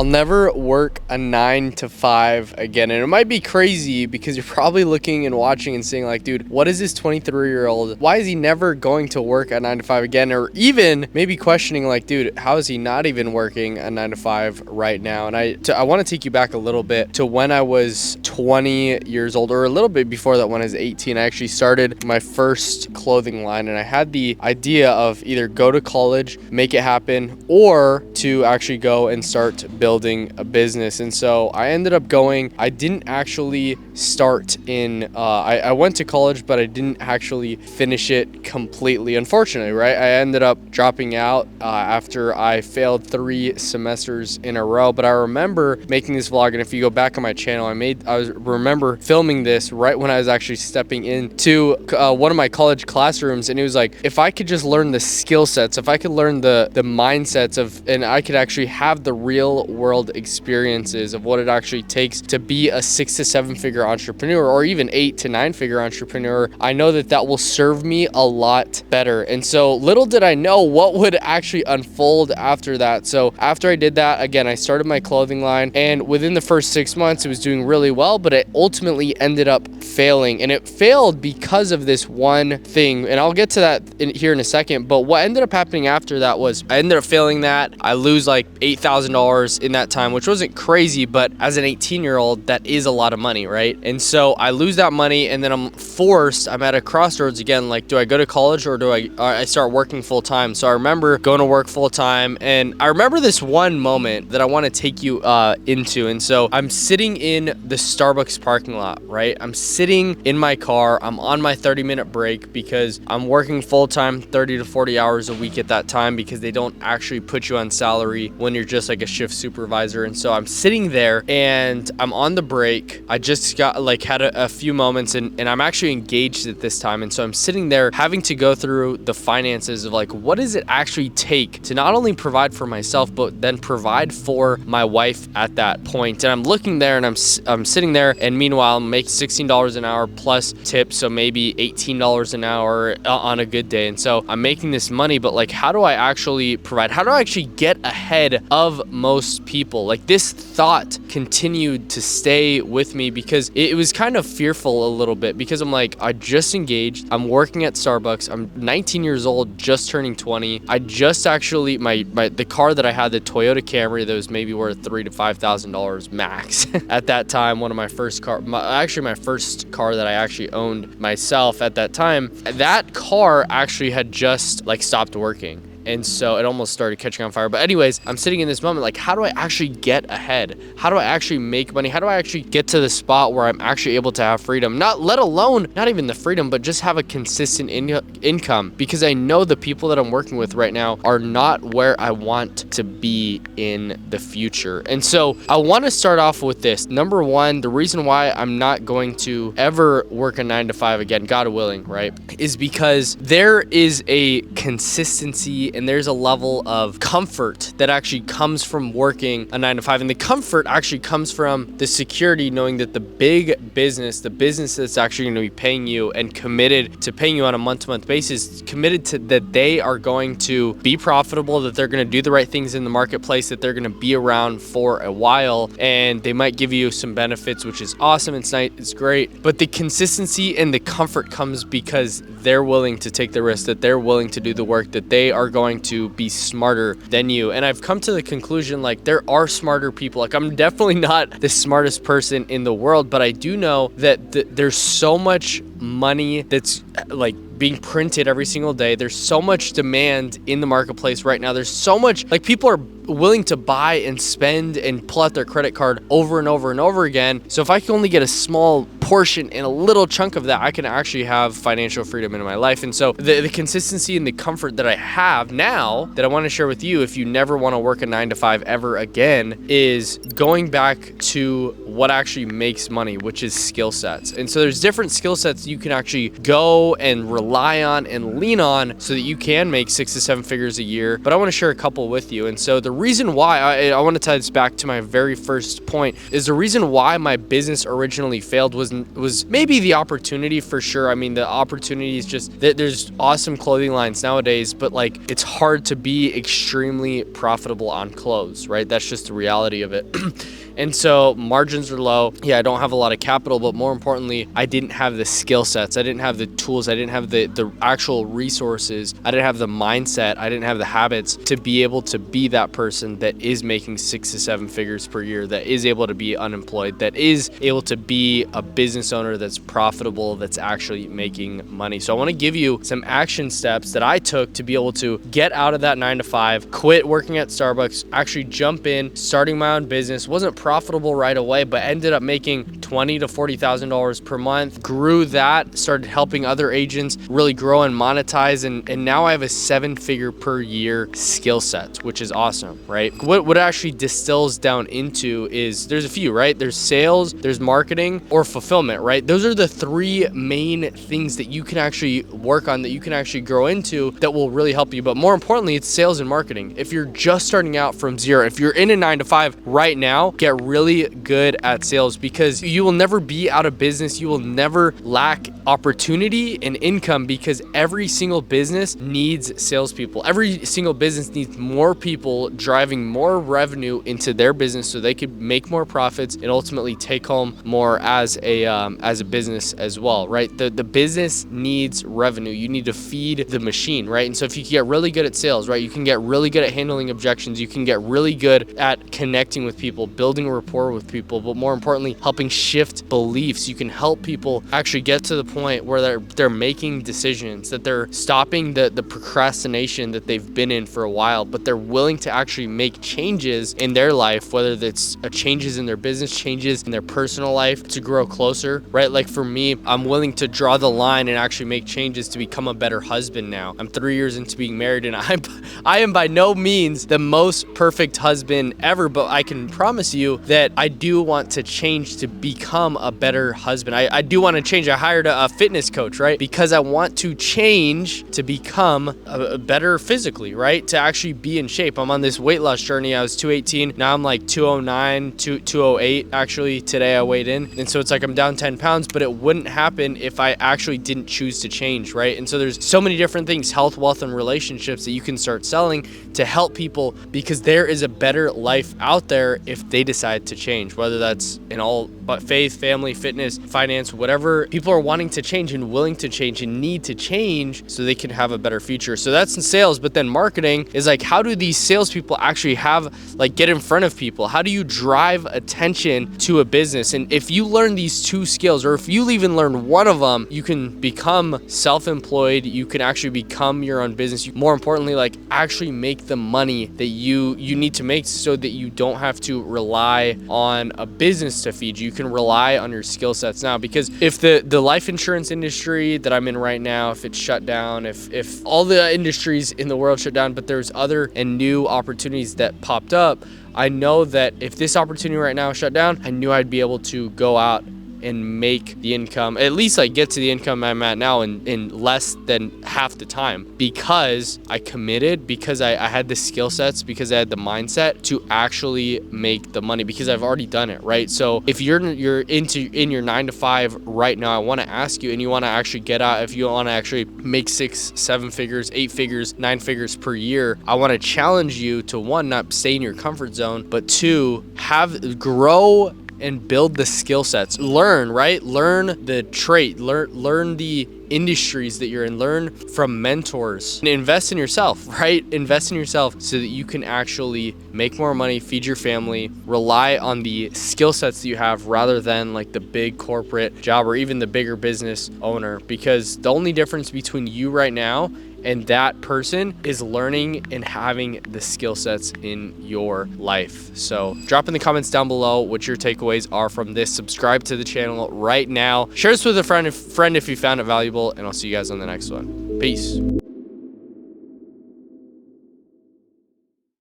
I'll never work a 9 to 5 again. And it might be crazy because you're probably looking and watching and saying like, dude, what is this 23-year-old? Why is he never going to work a 9 to 5 again? Or even maybe questioning like, dude, how is he not even working a 9 to 5 right now? And I want to take you back a little bit to when I was 20 years old, or a little bit before that when I was 18. I actually started my first clothing line, and I had the idea of either go to college, make it happen, or to actually go and start building a business. And so I ended up going. I didn't actually start in I went to college, but I didn't actually finish it completely, unfortunately, right? I ended up dropping out after I failed 3 semesters in a row. But I remember making this vlog, and if you go back on my channel, I remember filming this right when I was actually stepping into one of my college classrooms, and it was like, if I could just learn the skill sets, if I could learn the mindsets of, and I could actually have the real world experiences of what it actually takes to be a 6 to 7 figure entrepreneur, or even 8 to 9 figure entrepreneur, I know that will serve me a lot better. And so little did I know what would actually unfold after that. So after I did that, again, I started my clothing line, and within the first 6 months, it was doing really well, but it ultimately ended up failing. And it failed because of this one thing, and I'll get to that here in a second. But what ended up happening after that was I ended up failing that. I lose like $8,000 in that time, which wasn't crazy, but as an 18-year-old, that is a lot of money, right? And so I lose that money, and then I'm at a crossroads again. Like, do I go to college, or do I start working full time? So I remember going to work full time, and I remember this one moment that I want to take you into. And so I'm sitting in the Starbucks parking lot, right? I'm sitting in my car. I'm on my 30-minute break because I'm working full time, 30 to 40 hours a week at that time, because they don't actually put you on salary when you're just like a shift supervisor. And so I'm sitting there, and I'm on the break. I just got had a few moments, and I'm actually engaged at this time. And so I'm sitting there having to go through the finances of like, what does it actually take to not only provide for myself, but then provide for my wife at that point. And I'm looking there, and I'm sitting there, and meanwhile I'm making $16 an hour plus tips, so maybe $18 an hour on a good day. And so I'm making this money, but like, how do I actually provide? How do I actually get ahead of most people? Like, this thought continued to stay with me because it was kind of fearful a little bit, because I'm like, I just engaged, I'm working at Starbucks, I'm 19 years old, just turning 20. I just actually, the car that I had, the Toyota Camry, that was maybe worth $3,000 to $5,000 max at that time. One of my first my first car that I actually owned myself at that time. That car actually had just like stopped working. And so it almost started catching on fire. But anyways, I'm sitting in this moment, like, how do I actually get ahead? How do I actually make money? How do I actually get to the spot where I'm actually able to have freedom? Not even the freedom, but just have a consistent income, because I know the people that I'm working with right now are not where I want to be in the future. And so I want to start off with this. Number one, the reason why I'm not going to ever work a 9 to 5 again, God willing, right, is because there is a consistency and there's a level of comfort that actually comes from working a 9 to 5. And the comfort actually comes from the security, knowing that the business that's actually going to be paying you and committed to paying you on a month-to-month basis, committed to that they are going to be profitable, that they're going to do the right things in the marketplace, that they're going to be around for a while, and they might give you some benefits, which is awesome. It's nice, it's great. But the consistency and the comfort comes because they're willing to take the risk, that they're willing to do the work, that they are going to be smarter than you. And I've come to the conclusion, like, there are smarter people. Like, I'm definitely not the smartest person in the world, but I do know that there's so much money that's like being printed every single day. There's so much demand in the marketplace right now. There's so much, like, people are willing to buy and spend and pull out their credit card over and over and over again. So if I can only get a small portion and a little chunk of that, I can actually have financial freedom in my life. And so the consistency and the comfort that I have now that I want to share with you, if you never want to work a 9 to 5 ever again, is going back to what actually makes money, which is skill sets. And so there's different skill sets you can actually go and rely on and lean on so that you can make 6 to 7 figures a year. But I want to share a couple with you. And so the reason why I want to tie this back to my very first point is the reason why my business originally failed was maybe the opportunity, for sure. I mean, the opportunity is just that there's awesome clothing lines nowadays, but like it's hard to be extremely profitable on clothes, right? That's just the reality of it. And so margins are low. Yeah, I don't have a lot of capital, but more importantly, I didn't have the skill sets. I didn't have the tools. I didn't have the actual resources. I didn't have the mindset. I didn't have the habits to be able to be that person that is making 6 to 7 figures per year, that is able to be unemployed, that is able to be a business owner that's profitable, that's actually making money. So I want to give you some action steps that I took to be able to get out of that 9 to 5, quit working at Starbucks, actually jump in, starting my own business. Wasn't profitable right away, but ended up making $20,000 to $40,000 per month. Grew that, started helping other agents really grow and monetize, and now I have a 7-figure per year skill set, which is awesome, right? What it actually distills down into is there's a few, right? There's sales, there's marketing, or fulfillment, right? Those are the 3 main things that you can actually work on, that you can actually grow into, that will really help you. But more importantly, it's sales and marketing. If you're just starting out from zero, if you're in a 9 to 5 right now, get really good at sales, because you will never be out of business. You will never lack opportunity and income, because every single business needs salespeople. Every single business needs more people driving more revenue into their business so they could make more profits and ultimately take home more as a business as well, right? The business needs revenue. You need to feed the machine, right? And so if you can get really good at sales, right, you can get really good at handling objections. You can get really good at connecting with people, building a rapport with people, but more importantly, helping shift beliefs. You can help people actually get to the point where they're making decisions, that they're stopping the procrastination that they've been in for a while, but they're willing to actually make changes in their life, whether that's changes in their business, changes in their personal life to grow closer, right? Like for me, I'm willing to draw the line and actually make changes to become a better husband now. I'm 3 years into being married, and I am by no means the most perfect husband ever, but I can promise you that I do want to change to become a better husband. I do want to change. I hired a fitness coach, right? Because I want to change to become a better physically, right? To actually be in shape. I'm on this weight loss journey. I was 218. Now I'm like 209, 208. Actually, today I weighed in. And so it's like I'm down 10 pounds, but it wouldn't happen if I actually didn't choose to change, right? And so there's so many different things, health, wealth, and relationships, that you can start selling to help people, because there is a better life out there if they decide to change, whether that's in all but faith, family, fitness, finance, whatever. People are wanting to change and willing to change and need to change so they can have a better future. So that's in sales. But then marketing is like, how do these salespeople actually get in front of people? How do you drive attention to a business? And if you learn these 2 skills, or if you even learn one of them, you can become self-employed. You can actually become your own business. More importantly, like actually make the money that you need to make, so that you don't have to rely on a business to feed you. You can rely on your skill sets now, because if the life insurance industry that I'm in right now, if it's shut down, if all the industries in the world shut down, but there's other and new opportunities that popped up, I know that if this opportunity right now shut down, I knew I'd be able to go out and make the income, at least like get to the income I'm at now in less than half the time, because I committed, because I had the skill sets, because I had the mindset to actually make the money, because I've already done it, right? So if you're in your 9 to 5 right now, I want to ask you, and you want to actually get out, if you want to actually make 6, 7 figures, 8 figures, 9 figures per year, I want to challenge you to, 1, not stay in your comfort zone, but 2, grow and build the skill sets. Learn, right? Learn the trait, learn the industries that you're in, learn from mentors, and invest in yourself, right? Invest in yourself so that you can actually make more money, feed your family, rely on the skill sets that you have, rather than like the big corporate job or even the bigger business owner. Because the only difference between you right now and that person is learning and having the skill sets in your life. So drop in the comments down below what your takeaways are from this. Subscribe to the channel right now. Share this with a friend if you found it valuable, and I'll see you guys on the next one. Peace.